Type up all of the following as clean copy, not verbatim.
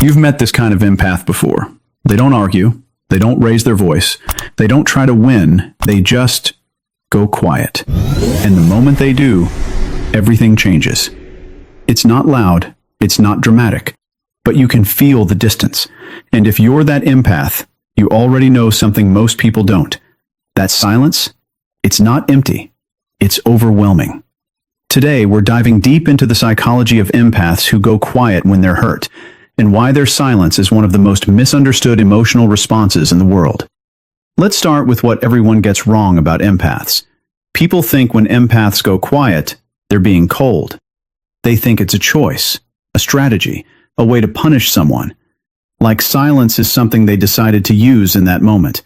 You've met this kind of empath before. They don't argue. They don't raise their voice. They don't try to win. They just go quiet. And the moment they do, everything changes. It's not loud. It's not dramatic. But you can feel the distance. And if you're that empath, you already know something most people don't. That silence, it's not empty. It's overwhelming. Today, we're diving deep into the psychology of empaths who go quiet when they're hurt, and why their silence is one of the most misunderstood emotional responses in the world. Let's start with what everyone gets wrong about empaths. People think when empaths go quiet, they're being cold. They think it's a choice, a strategy, a way to punish someone. Like silence is something they decided to use in that moment.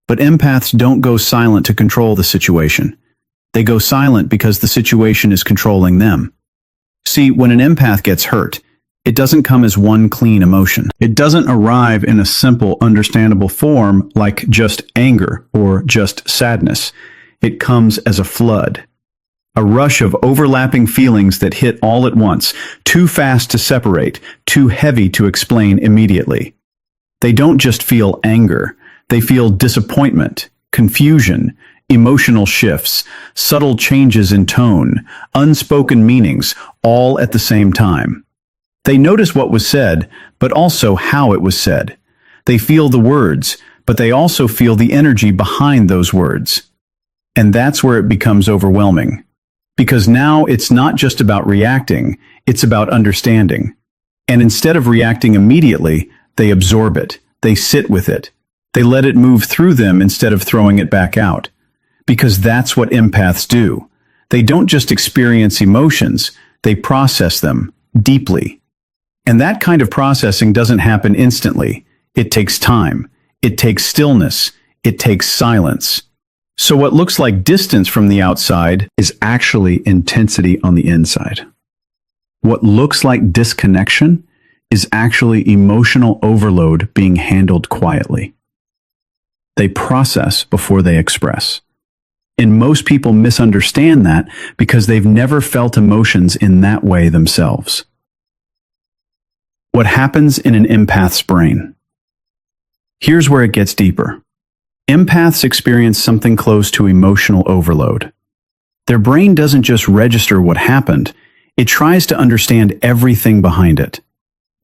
But empaths don't go silent to control the situation. They go silent because the situation is controlling them. See, when an empath gets hurt, it doesn't come as one clean emotion. It doesn't arrive in a simple, understandable form like just anger or just sadness. It comes as a flood. A rush of overlapping feelings that hit all at once, too fast to separate, too heavy to explain immediately. They don't just feel anger. They feel disappointment, confusion, emotional shifts, subtle changes in tone, unspoken meanings, all at the same time. They notice what was said, but also how it was said. They feel the words, but they also feel the energy behind those words. And that's where it becomes overwhelming. Because now it's not just about reacting, it's about understanding. And instead of reacting immediately, they absorb it. They sit with it. They let it move through them instead of throwing it back out. Because that's what empaths do. They don't just experience emotions, they process them deeply. And that kind of processing doesn't happen instantly. It takes time. It takes stillness. It takes silence. So what looks like distance from the outside is actually intensity on the inside. What looks like disconnection is actually emotional overload being handled quietly. They process before they express. And most people misunderstand that because they've never felt emotions in that way themselves. What happens in an empath's brain? Here's where it gets deeper. Empaths experience something close to emotional overload. Their brain doesn't just register what happened, it tries to understand everything behind it.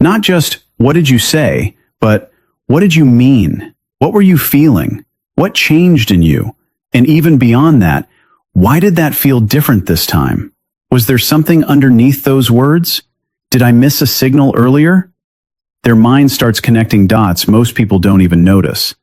Not just, what did you say, but what did you mean? What were you feeling? What changed in you? And even beyond that, why did that feel different this time? Was there something underneath those words? Did I miss a signal earlier? Their mind starts connecting dots most people don't even notice.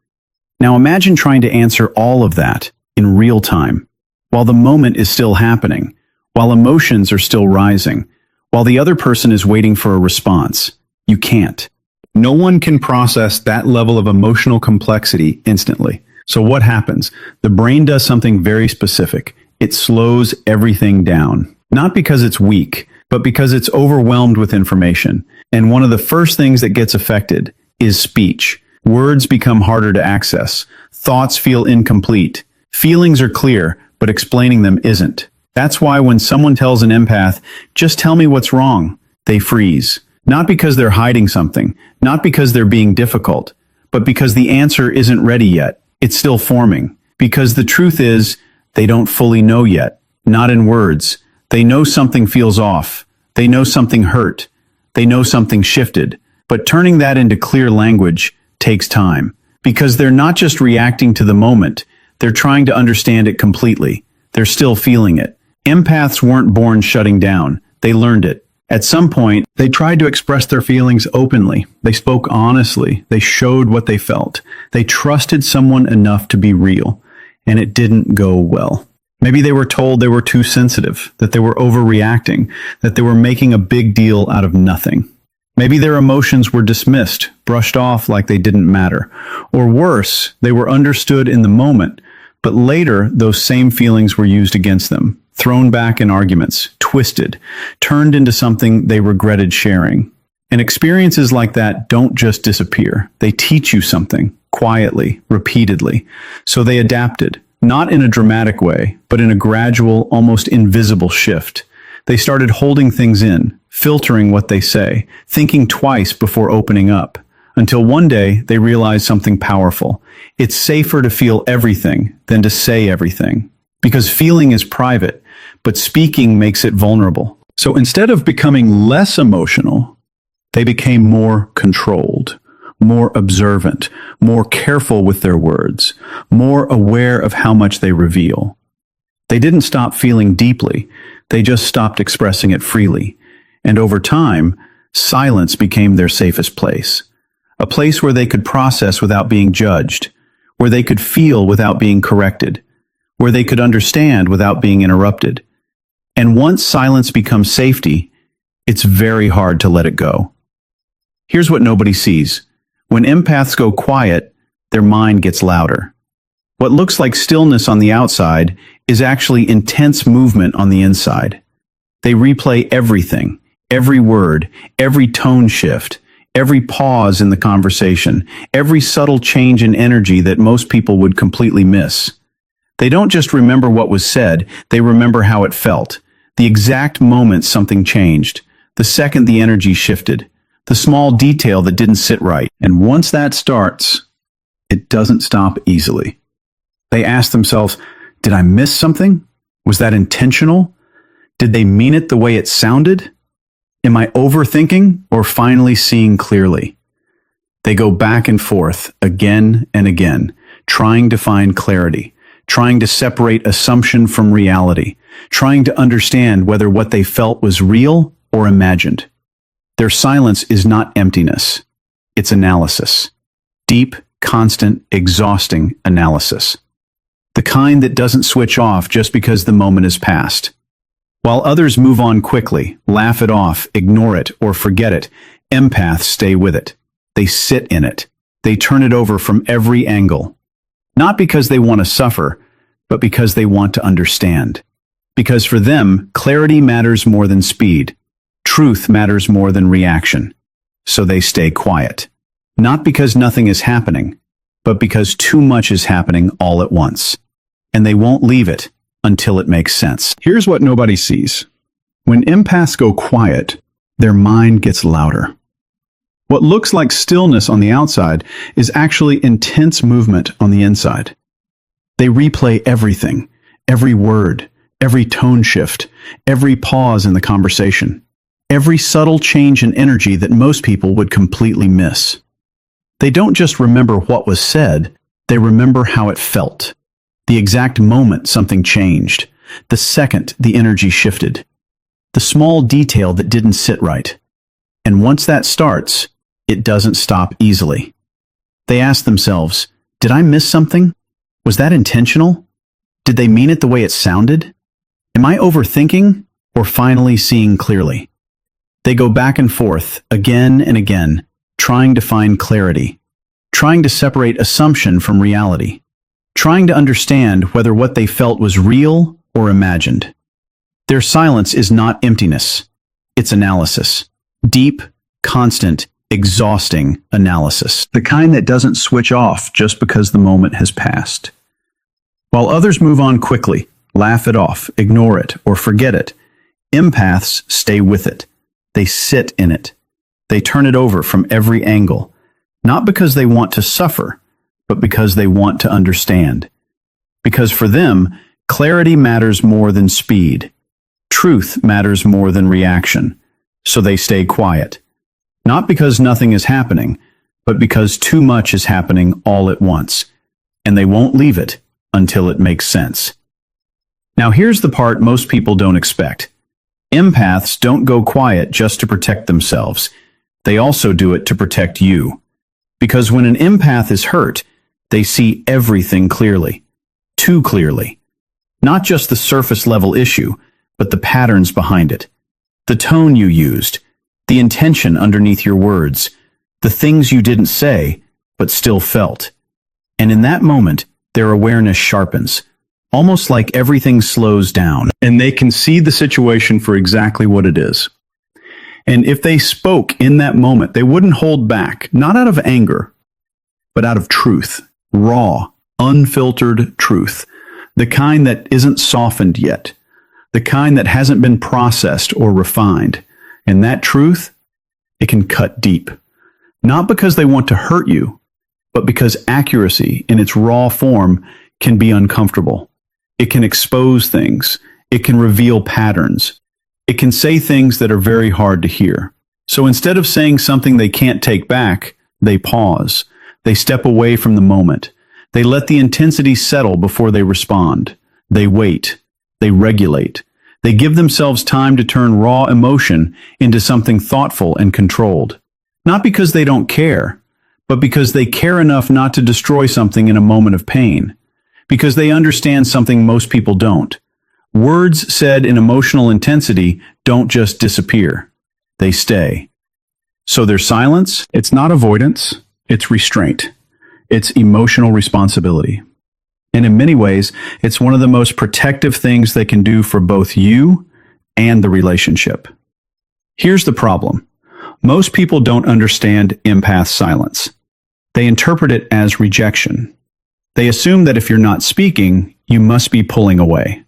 Now imagine trying to answer all of that in real time, while the moment is still happening, while emotions are still rising, while the other person is waiting for a response. You can't. No one can process that level of emotional complexity instantly. So what happens? The brain does something very specific. It slows everything down. Not because it's weak, but because it's overwhelmed with information. And one of the first things that gets affected is speech. Words become harder to access. Thoughts feel incomplete. Feelings are clear, but explaining them isn't. That's why when someone tells an empath, just tell me what's wrong, they freeze. Not because they're hiding something, not because they're being difficult, but because the answer isn't ready yet. It's still forming. Because the truth is, they don't fully know yet. Not in words. They know something feels off. They know something hurt. They know something shifted. But turning that into clear language takes time. Because they're not just reacting to the moment. They're trying to understand it completely. They're still feeling it. Empaths weren't born shutting down. They learned it. At some point, they tried to express their feelings openly. They spoke honestly. They showed what they felt. They trusted someone enough to be real. And it didn't go well. Maybe they were told they were too sensitive, that they were overreacting, that they were making a big deal out of nothing. Maybe their emotions were dismissed, brushed off like they didn't matter. Or worse, they were understood in the moment, but later those same feelings were used against them, thrown back in arguments, twisted, turned into something they regretted sharing. And experiences like that don't just disappear. They teach you something, quietly, repeatedly. So they adapted. Not in a dramatic way, but in a gradual, almost invisible shift. They started holding things in, filtering what they say, thinking twice before opening up, until one day they realized something powerful. It's safer to feel everything than to say everything, because feeling is private, but speaking makes it vulnerable. So instead of becoming less emotional, they became more controlled, more observant, more careful with their words, more aware of how much they reveal. They didn't stop feeling deeply, they just stopped expressing it freely. And over time, silence became their safest place. A place where they could process without being judged, where they could feel without being corrected, where they could understand without being interrupted. And once silence becomes safety, it's very hard to let it go. Here's what nobody sees. When empaths go quiet, their mind gets louder. What looks like stillness on the outside is actually intense movement on the inside. They replay everything, every word, every tone shift, every pause in the conversation, every subtle change in energy that most people would completely miss. They don't just remember what was said, they remember how it felt. The exact moment something changed, the second the energy shifted, the small detail that didn't sit right. And once that starts, it doesn't stop easily. They ask themselves, did I miss something? Was that intentional? Did they mean it the way it sounded? Am I overthinking or finally seeing clearly? They go back and forth again and again, trying to find clarity, trying to separate assumption from reality, trying to understand whether what they felt was real or imagined. Their silence is not emptiness, it's analysis. Deep, constant, exhausting analysis. The kind that doesn't switch off just because the moment is past. While others move on quickly, laugh it off, ignore it, or forget it, empaths stay with it. They sit in it. They turn it over from every angle. Not because they want to suffer, but because they want to understand. Because for them, clarity matters more than speed. Truth matters more than reaction. So they stay quiet. Not because nothing is happening, but because too much is happening all at once. And they won't leave it until it makes sense. Here's what nobody sees. When empaths go quiet, their mind gets louder. What looks like stillness on the outside is actually intense movement on the inside. They replay everything, every word, every tone shift, every pause in the conversation, every subtle change in energy that most people would completely miss. They don't just remember what was said, they remember how it felt. The exact moment something changed, the second the energy shifted, the small detail that didn't sit right. And once that starts, it doesn't stop easily. They ask themselves, did I miss something? Was that intentional? Did they mean it the way it sounded? Am I overthinking or finally seeing clearly? They go back and forth again and again, trying to find clarity, trying to separate assumption from reality, trying to understand whether what they felt was real or imagined. Their silence is not emptiness, it's analysis. Deep, constant, exhausting analysis. The kind that doesn't switch off just because the moment has passed. While others move on quickly, laugh it off, ignore it, or forget it, empaths stay with it. They sit in it. They turn it over from every angle, not because they want to suffer, but because they want to understand. Because for them, clarity matters more than speed. Truth matters more than reaction. So they stay quiet. Not because nothing is happening, but because too much is happening all at once. And they won't leave it until it makes sense. Now here's the part most people don't expect. Empaths don't go quiet just to protect themselves. They also do it to protect you. Because when an empath is hurt, they see everything clearly. Too clearly. Not just the surface level issue, but the patterns behind it. The tone you used, the intention underneath your words, the things you didn't say, but still felt. And in that moment, their awareness sharpens, almost like everything slows down, and they can see the situation for exactly what it is. And if they spoke in that moment, they wouldn't hold back, not out of anger, but out of truth, raw, unfiltered truth, the kind that isn't softened yet, the kind that hasn't been processed or refined. And that truth, it can cut deep. Not because they want to hurt you, but because accuracy in its raw form can be uncomfortable. It can expose things. It can reveal patterns. It can say things that are very hard to hear. So instead of saying something they can't take back, they pause. They step away from the moment. They let the intensity settle before they respond. They wait. They regulate. They give themselves time to turn raw emotion into something thoughtful and controlled. Not because they don't care, but because they care enough not to destroy something in a moment of pain. Because they understand something most people don't. Words said in emotional intensity don't just disappear. They stay. So their silence, it's not avoidance, it's restraint. It's emotional responsibility. And in many ways, it's one of the most protective things they can do for both you and the relationship. Here's the problem. Most people don't understand empath silence. They interpret it as rejection. They assume that if you're not speaking, you must be pulling away.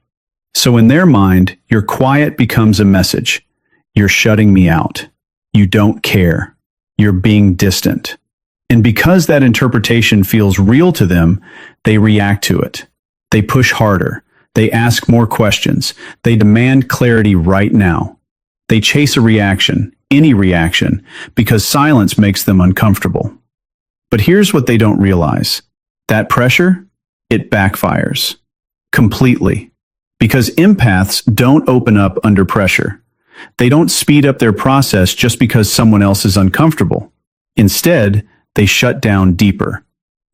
So in their mind, your quiet becomes a message. You're shutting me out. You don't care. You're being distant. And because that interpretation feels real to them, they react to it. They push harder. They ask more questions. They demand clarity right now. They chase a reaction, any reaction, because silence makes them uncomfortable. But here's what they don't realize. That pressure, it backfires. Completely. Because empaths don't open up under pressure. They don't speed up their process just because someone else is uncomfortable. Instead, they shut down deeper.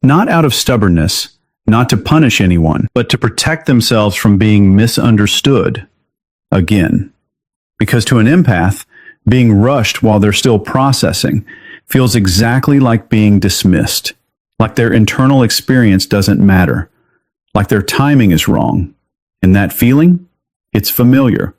Not out of stubbornness, not to punish anyone, but to protect themselves from being misunderstood again. Because to an empath, being rushed while they're still processing feels exactly like being dismissed, like their internal experience doesn't matter, like their timing is wrong. And that feeling, it's familiar.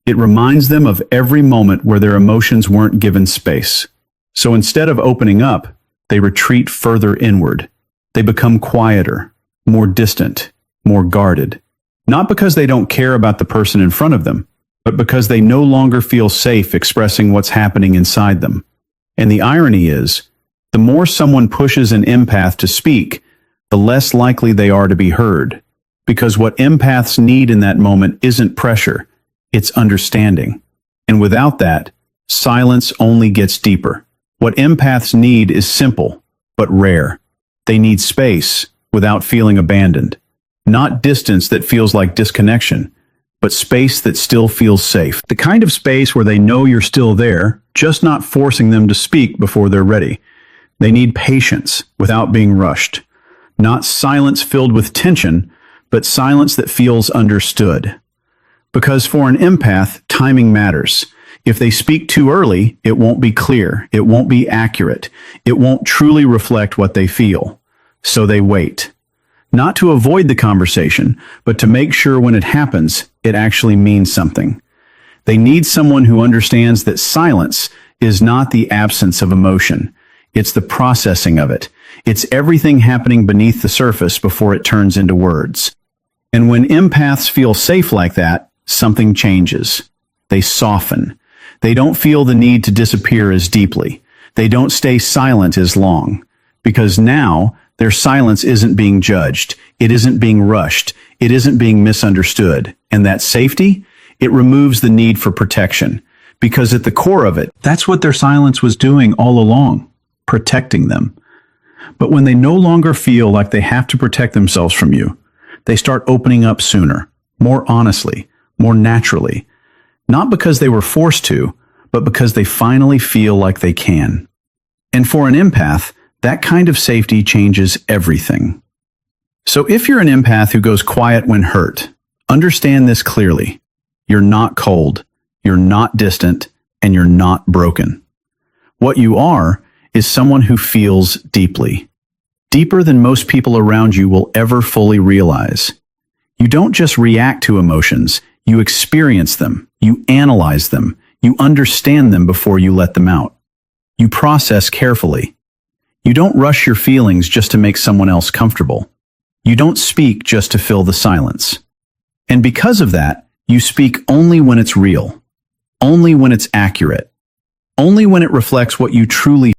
It reminds them of every moment where their emotions weren't given space. So instead of opening up, they retreat further inward. They become quieter, more distant, more guarded. Not because they don't care about the person in front of them, but because they no longer feel safe expressing what's happening inside them. And the irony is, the more someone pushes an empath to speak, the less likely they are to be heard. Because what empaths need in that moment isn't pressure, it's understanding. And without that, silence only gets deeper. What empaths need is simple, but rare. They need space without feeling abandoned. Not distance that feels like disconnection, but space that still feels safe. The kind of space where they know you're still there, just not forcing them to speak before they're ready. They need patience without being rushed. Not silence filled with tension, but silence that feels understood. Because for an empath, timing matters. If they speak too early, it won't be clear, it won't be accurate, it won't truly reflect what they feel. So they wait. Not to avoid the conversation, but to make sure when it happens, it actually means something. They need someone who understands that silence is not the absence of emotion. It's the processing of it. It's everything happening beneath the surface before it turns into words. And when empaths feel safe like that, something changes. They soften. They don't feel the need to disappear as deeply. They don't stay silent as long. Because now, their silence isn't being judged. It isn't being rushed. It isn't being misunderstood. And that safety, it removes the need for protection. Because at the core of it, that's what their silence was doing all along, protecting them. But when they no longer feel like they have to protect themselves from you, they start opening up sooner, more honestly, more naturally. Not because they were forced to, but because they finally feel like they can. And for an empath, that kind of safety changes everything. So if you're an empath who goes quiet when hurt, understand this clearly. You're not cold, you're not distant, and you're not broken. What you are is someone who feels deeply. Deeper than most people around you will ever fully realize. You don't just react to emotions, you experience them, you analyze them, you understand them before you let them out. You process carefully. You don't rush your feelings just to make someone else comfortable. You don't speak just to fill the silence. And because of that, You speak only when it's real, only when it's accurate, only when it reflects what you truly